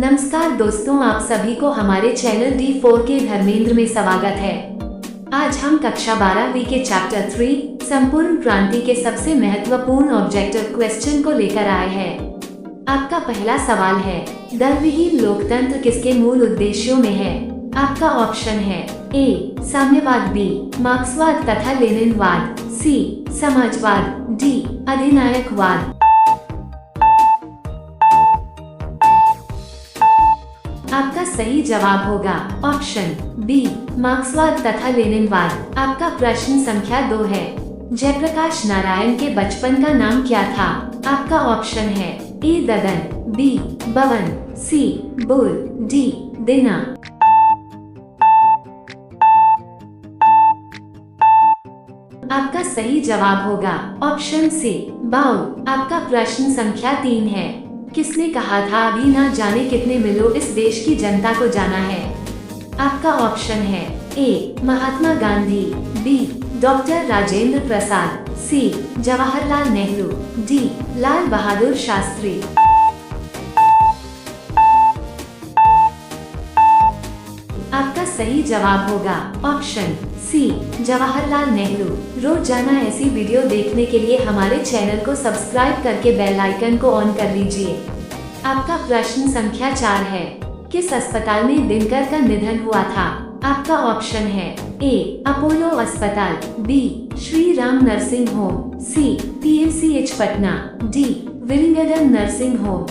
नमस्कार दोस्तों, आप सभी को हमारे चैनल D4 के धर्मेंद्र में स्वागत है। आज हम कक्षा 12वीं के चैप्टर 3 संपूर्ण क्रांति के सबसे महत्वपूर्ण ऑब्जेक्टिव क्वेश्चन को लेकर आए हैं। आपका पहला सवाल है, दलविहीन लोकतंत्र किसके मूल उद्देश्यों में है? आपका ऑप्शन है ए साम्यवाद, बी मार्क्सवाद तथा लेनिनवाद, सी समाजवाद, डी अधिनायकवाद। आपका सही जवाब होगा ऑप्शन बी मार्क्सवाद तथा लेनिनवाद। आपका प्रश्न संख्या 2 है, जयप्रकाश नारायण के बचपन का नाम क्या था? आपका ऑप्शन है ए ददन, बी बवन, सी बुल, डी दिना। आपका सही जवाब होगा ऑप्शन सी बाउल। आपका प्रश्न संख्या 3 है, किसने कहा था अभी ना जाने कितने मिलो इस देश की जनता को जाना है? आपका ऑप्शन है ए महात्मा गांधी, बी डॉक्टर राजेंद्र प्रसाद, सी जवाहरलाल नेहरू, डी लाल बहादुर शास्त्री। आपका सही जवाब होगा ऑप्शन सी जवाहरलाल नेहरू। रोजाना ऐसी वीडियो देखने के लिए हमारे चैनल को सब्सक्राइब करके बेल आइकन को ऑन कर लीजिए। आपका प्रश्न संख्या 4 है, किस अस्पताल में दिनकर का निधन हुआ था? आपका ऑप्शन है ए अपोलो अस्पताल, B Shri Ram nursing home, C PMCH Patna, D Willingdon nursing home.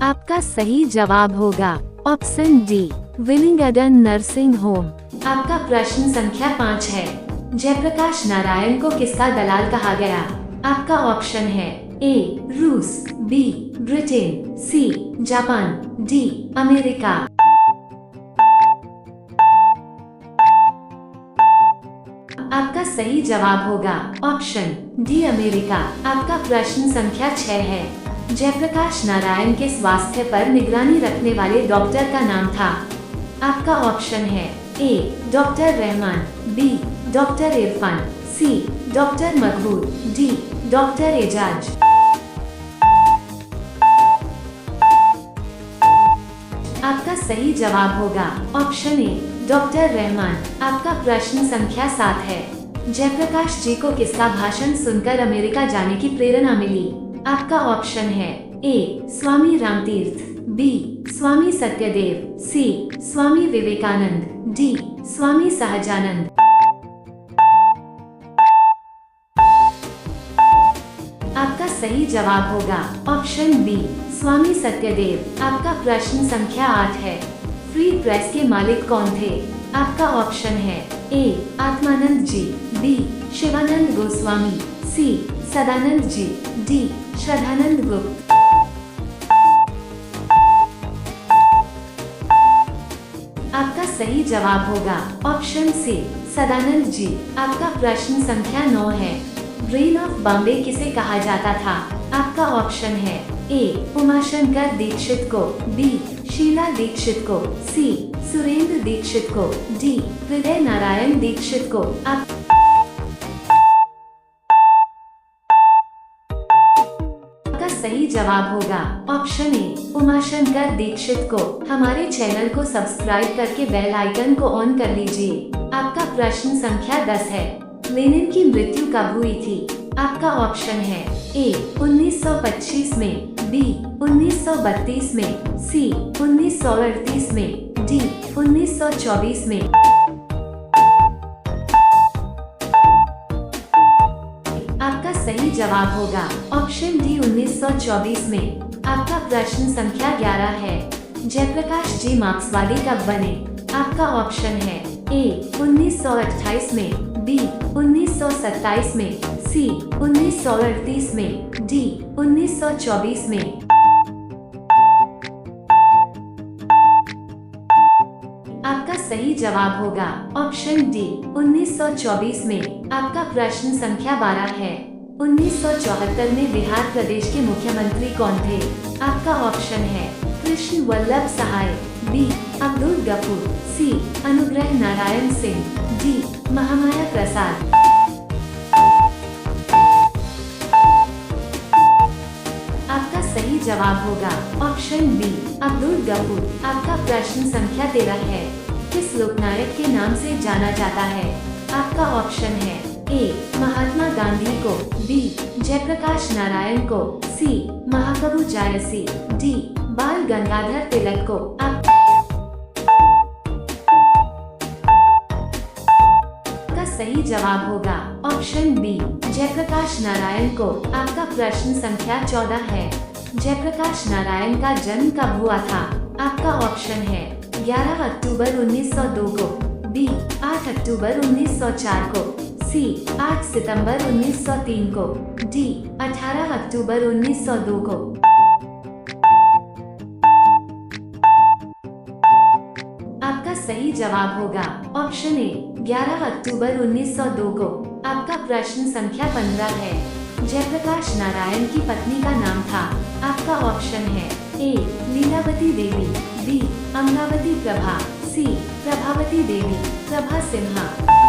आपका सही जवाब होगा option D Willingdon nursing home. आपका प्रश्न संख्या 5 है, जयप्रकाश नारायण को किसका दलाल कहा गया? आपका ऑप्शन है ए रूस, B Britain, C Japan, D America. आपका सही जवाब होगा ऑप्शन डी अमेरिका। आपका प्रश्न संख्या 6 है, जयप्रकाश नारायण के स्वास्थ्य पर निगरानी रखने वाले डॉक्टर का नाम था? आपका ऑप्शन है A doctor Rahman, B doctor Irfan, C doctor Maqbool, D doctor Ejaz. आपका सही जवाब होगा ऑप्शन ए डॉक्टर रहमान। आपका प्रश्न संख्या 7 है, जयप्रकाश जी को किसका भाषण सुनकर अमेरिका जाने की प्रेरणा मिली? आपका ऑप्शन है ए स्वामी रामतीर्थ, बी स्वामी सत्यदेव, सी स्वामी विवेकानंद, डी स्वामी सहजानंद। आपका सही जवाब होगा ऑप्शन बी स्वामी सत्यदेव। आपका प्रश्न संख्या 8 है, फ्री प्रेस के मालिक कौन थे? आपका ऑप्शन है ए आत्मानंद जी, बी शिवानंद गोस्वामी, सी सदानंद जी, डी श्रद्धानंद गुप्त। आपका सही जवाब होगा ऑप्शन सी सदानंद जी। आपका प्रश्न संख्या 9 है, ब्रेन ऑफ बॉम्बे किसे कहा जाता था? आपका ऑप्शन है ए उमाशंकर दीक्षित को, बी शीला दीक्षित को, सी सुरेंद्र दीक्षित को, डी हृदय नारायण दीक्षित को। आपका सही जवाब होगा ऑप्शन ए उमाशंकर दीक्षित को। हमारे चैनल को सब्सक्राइब करके बेल आइकन को ऑन कर लीजिए। आपका प्रश्न संख्या 10 है, लेनिन की मृत्यु कब हुई थी? आपका ऑप्शन है ए 1925 में, बी 1932 में, सी 1938 में, डी 1924 में। आपका सही जवाब होगा ऑप्शन डी 1924 में। आपका प्रश्न संख्या 11 है, जयप्रकाश जी मार्क्सवादी कब बने? आपका ऑप्शन है ए 1928 में, बी 1927 में, सी 1938 में, डी 1924 में। आपका सही जवाब होगा ऑप्शन डी 1924 में। आपका प्रश्न संख्या 12 है, 1974 में बिहार प्रदेश के मुख्यमंत्री कौन थे? आपका ऑप्शन है कृष्ण वल्लभ सहाय, बी अब्दुल गफूर, सी अनुग्रह नारायण सिंह, डी महामाया प्रसाद। सही जवाब होगा ऑप्शन बी अब्दुल गफूर। आपका प्रश्न संख्या 13 है। किस लोकनायक के नाम से जाना जाता है? आपका ऑप्शन है ए महात्मा गांधी को, बी जयप्रकाश नारायण को, सी महाकवि जायसी, डी बाल गंगाधर तिलक को। आपका सही जवाब होगा ऑप्शन बी जयप्रकाश नारायण को। आपका प्रश्न संख्या 14 है। जयप्रकाश नारायण का जन्म कब हुआ था? आपका ऑप्शन है 11 अक्टूबर 1902 को, बी 8 अक्टूबर 1904 को, सी 8 सितंबर 1903 को, डी 18 अक्टूबर 1902 को। आपका सही जवाब होगा ऑप्शन ए 11 अक्टूबर 1902 को। आपका प्रश्न संख्या 15 है। जयप्रकाश नारायण की पत्नी का नाम था? आपका ऑप्शन है ए लीलावती देवी, बी अमरावती प्रभा, सी प्रभावती देवी, प्रभा सिन्हा।